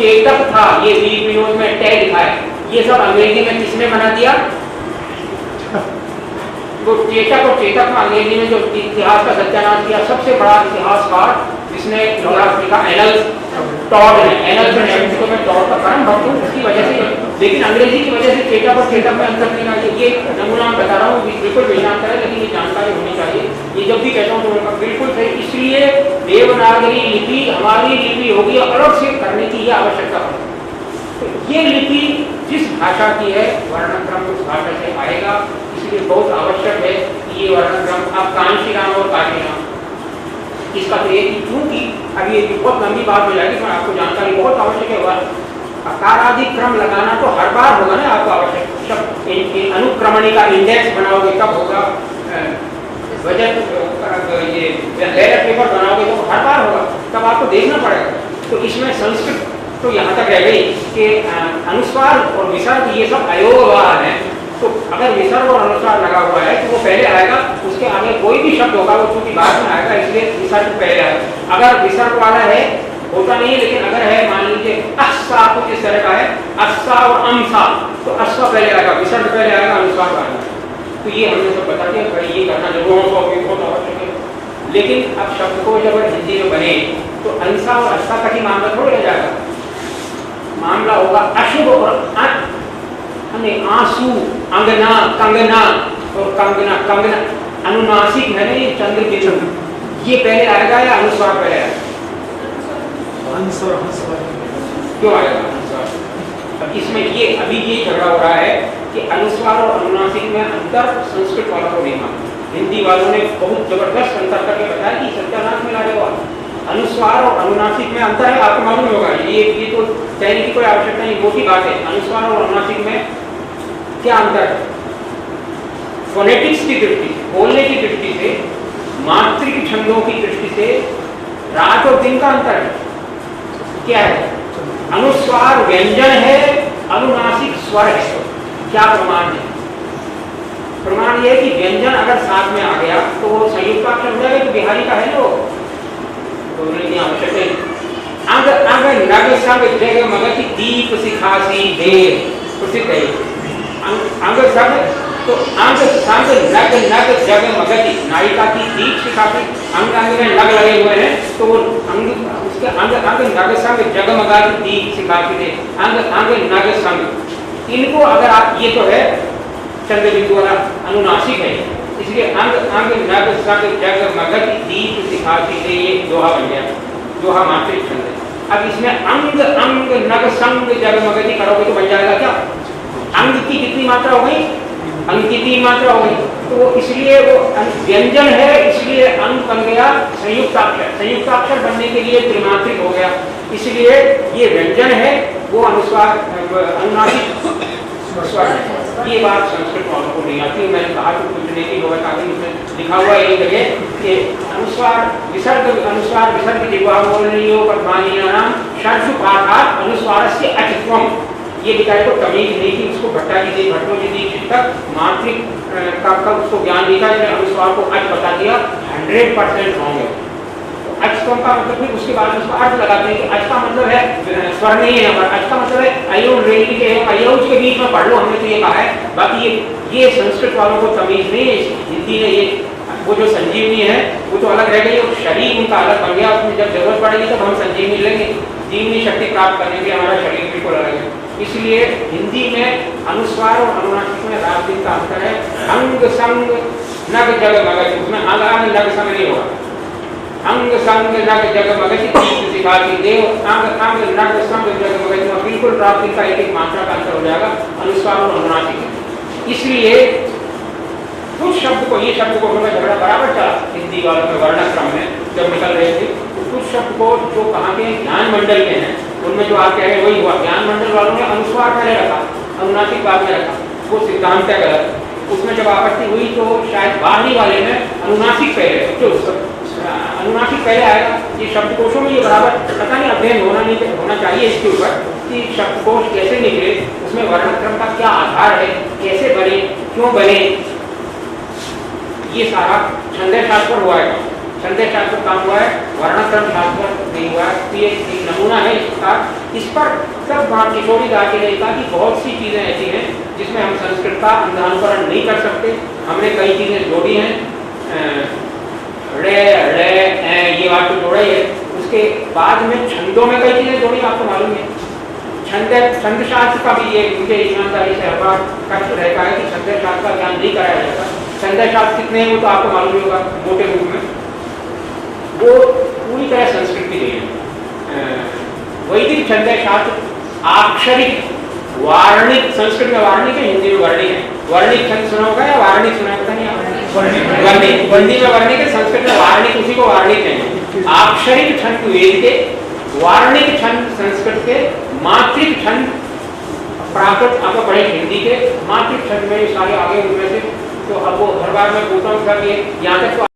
चेतक था, ये विकिपीडिया में टैग लिखा है, ये सब अंग्रेजी में किसने बना दिया? वो चेतक और चेतक में अंग्रेजी में जो इतिहास का सत्यानाश किया सबसे बड़ा इतिहासकार जिसने इतिहास लिखा एनल्स टॉड है। एनल्स एंड में टॉड का परम भक्त हूं उसकी वजह से, लेकिन अंग्रेजी की वजह से चेतक और चेतक में अंतर नहीं है। ये नमूना बता रहा हूँ, बिल्कुल वेदांत है, लेकिन ये जानकारी होनी चाहिए। ये जब भी कहता हूँ तो उनका बिल्कुल सही। इसलिए देवनागरी लिपि हमारी लिपि होगी, अलग से करने की यह आवश्यकता है। तो ये लिपि जिस भाषा की है वर्णक्रम उस भाषा से आएगा, इसलिए बहुत आवश्यक है कि ये वर्णक्रम अब कांशीराम और काशीराम इसका तो एक क्योंकि अभी ये बहुत लंबी बात हो जाएगी, मैं आपको जानकारी बहुत आवश्यक है। अकारादि क्रम लगाना तो हर बार होगा ना आपको आवश्यक। अनुक्रमणी का इंडेक्स बनाओगे तब होगा, बजट ये लेटर पेपर बनाओगे तो हर बार होगा, तब आपको देखना पड़ेगा। तो इसमें संस्कृत तो यहाँ तक रह गई कि अनुस्वार और विसर्ग ये सब अयोगवान है। तो अगर विसर्ग और अनुस्वार लगा हुआ है तो वो पहले आएगा, उसके आगे कोई भी शब्द होगा वो चूंकि बाद में आएगा इसलिए विसर्ग पहले आएगा। अगर विसर्ग वाला है होता नहीं है, लेकिन अगर है मान लीजिए अस्सा कुछ इस तरह का है, अस्सा और अम्सा, तो अस्सा पहले आएगा, विसर्ग पहले आएगा, अनुस्वार आएगा। तो ये हमने सब बता दिया, भाई ये करना जरूर बहुत आवश्यक है। लेकिन अब शब्द को जब हिंदी में बने तो अंसा और अस्सा का ही मामला थोड़ा रह जाएगा, मामला होगा अशुभ और आंसू, अंगना, कंगना और कंगना। कंगना अनुनासिक है ना, ये चंद्र बिंदु, ये पहले आएगा या अनुस्वार पहले आएगा? क्यों आएगा अनुस्वार? अब इसमें ये अभी ये झगड़ा हो रहा है कि अनुस्वार और अनुनासिक में अंतर संस्कृत वालों को नहीं मालूम। हिंदी वालों ने बहुत जबरदस्त अंतर करके बताया कि सत्यानाश में लाने वाला अनुस्वार और अनुनासिक में अंतर है, आपको मालूम होगा। ये तो कहने की कोई आवश्यकता नहीं, मोटी बात है। अनुस्वार और अनुनासिक में क्या अंतर है? फोनेटिक्स की दृष्टि से, बोलने की दृष्टि से, मात्रिक छंदों की दृष्टि से रात और दिन का अंतर है। क्या है? अनुस्वार व्यंजन है, अनुनासिक स्वर है। क्या प्रमाण है? प्रमाण यह है कि व्यंजन अगर साथ में आ गया तो वो संयुक्ताक्षर हो जाएगा, तो बिहारी का है वो आवश्यक है। अंग अंग नग संग जग मगति दीप सिखासी देव प्रसिद्ध है। अंग संग तो अंग संग नग नग जग मगति, नायिका की दीप सिखासी, अंग अंग में नग लगे हुए हैं तो वो अंग उसके अंग अंग नग संग जग मगति दीप सिखासी दे, अंग अंग नग संग। इनको अगर आप, ये तो है चंद्र बिंदु वाला अनुनासिक है, इसलिए अंग अंग नग संग जग मगति दीप सिखासी दे, ये दोहा बन गया, दोहा मात्रिक छंद है। अब इसमें अंग अंग नग संग जग मगति करोगे तो बन जाएगा क्या? अंग की कितनी मात्रा हो गई? अंग की 3 मात्रा हो गई, तो वो इसलिए वो व्यंजन है, इसलिए अंग बन गया संयुक्ताक्षर। संयुक्ताक्षर बनने के लिए त्रिमात्रिक हो गया, इसलिए ये व्यंजन है, वो अनुस्वार अनुनासिक स्वर है। ये बात संस्कृत वालों को नहीं आती। मैंने कहा तो कुछ नहीं होगा, ताकि उसमें लिखा हुआ एक जगह कि अनुस्वार विसर्ग जिह्वा बोलनीयो पद्मानीयानाम षड्सु पाठात् अनुस्वारस्य अचित्वम्। ये बेचारे को तमीज नहीं थी, उसको भट्टाचार्य भट्टोजी तक मात्रिक का उसको ज्ञान दिया, अनुस्वार को अच बता दिया, 100% रॉन्ग है। तो अचत्वम का मतलब फिर उसके बाद उसका अर्थ लगाते हैं कि अच का मतलब है स्वर नहीं है, अच का मतलब है अयोज रेली के अयोज के बीच में पढ़ लो, हमने तो ये कहा है। बाकी ये संस्कृत वालों को तमीज नहीं है, हिंदी में ये वो जो संजीवनी है वो तो अलग रह गई, और शरीर उनका अलग बन गया। उसमें जब जरूरत पड़ेगी तब हम संजीवनी लेंगे, जीवनी शक्ति प्राप्त करने के हमारा शरीर बिल्कुल अलग है। इसलिए हिंदी में अनुस्वार और अनुनासिक में रात दिन का अंतर है। अंग संग नग जग मगति, उसमें आगा में नग संग नहीं होगा। अंग संग नग जग मगति दीप सिखाती देव, अंग अंग नग संग जग मगति में बिल्कुल रात दिन का एक मात्रा का अंतर हो जाएगा अनुस्वार और अनुनासिक। इसलिए कुछ शब्द को, ये शब्द को हमें झगड़ा बराबर चला हिंदी वालों में वर्णक्रम में जब निकल रहे थे, तो कुछ शब्द को जो कहाँ के ज्ञान मंडल के हैं उनमें जो आप कह रहे हैं वही हुआ। ज्ञान मंडल वालों ने अनुस्वार पहले रखा, अनुनासिक बाद में रखा, वो सिद्धांत है गलत। उसमें जब आपत्ति हुई तो शायद बाहरी वाले ने अनुनासिक पहले, जो अनुनासिक पहले आएगा। ये शब्दकोशों में ये बराबर पता नहीं अध्ययन होना चाहिए इसके ऊपर कि शब्दकोश कैसे निकले, उसमें वर्णक्रम का क्या आधार है, कैसे बने, क्यों बने, ये सारा छंदे शास्त्र हुआ है। छंदे शास्त्र काम हुआ है, वर्णक्रम शास्त्र नहीं हुआ है। तो ये एक नमूना है इसका। इस पर तब वहाँ किशोरी दा के लिए कहा कि बहुत सी चीज़ें ऐसी हैं जिसमें हम संस्कृत का अंधानुकरण नहीं कर सकते। हमने कई चीज़ें जोड़ी हैं, रे रे ये बात तो जोड़ा ही है। उसके बाद में छंदों में कई चीज़ें जोड़ी, आपको मालूम है। छंद शास्त्र का भी ये मुझे ईमानदारी से हर बार कष्ट रहता है कि छंद शास्त्र का ज्ञान नहीं कराया जाता। छंद शास्त्र कितने हैं वो तो आपको मालूम ही होगा मोटे रूप में। वो पूरी तरह संस्कृत की नहीं है। वैदिक छंद शास्त्र आक्षरिक वार्णिक, संस्कृत में वार्णिक है, हिंदी में वर्णिक है। वर्णिक छंद सुना होगा या वार्णिक सुना होगा? नहीं, वर्णिक। हिंदी में वर्णिक है, संस्कृत में वार्णिक, उसी को वार्णिक है। आक्षरिक छंद वेद के, वार्णिक छंद संस्कृत के, मात्रिक छंद प्राकृत आपको पढ़े हिंदी के। मात्रिक छंद में सारे आगे उनमें से तो अब वो हर बार मैं पूछता हूँ सर ये यहाँ तक तो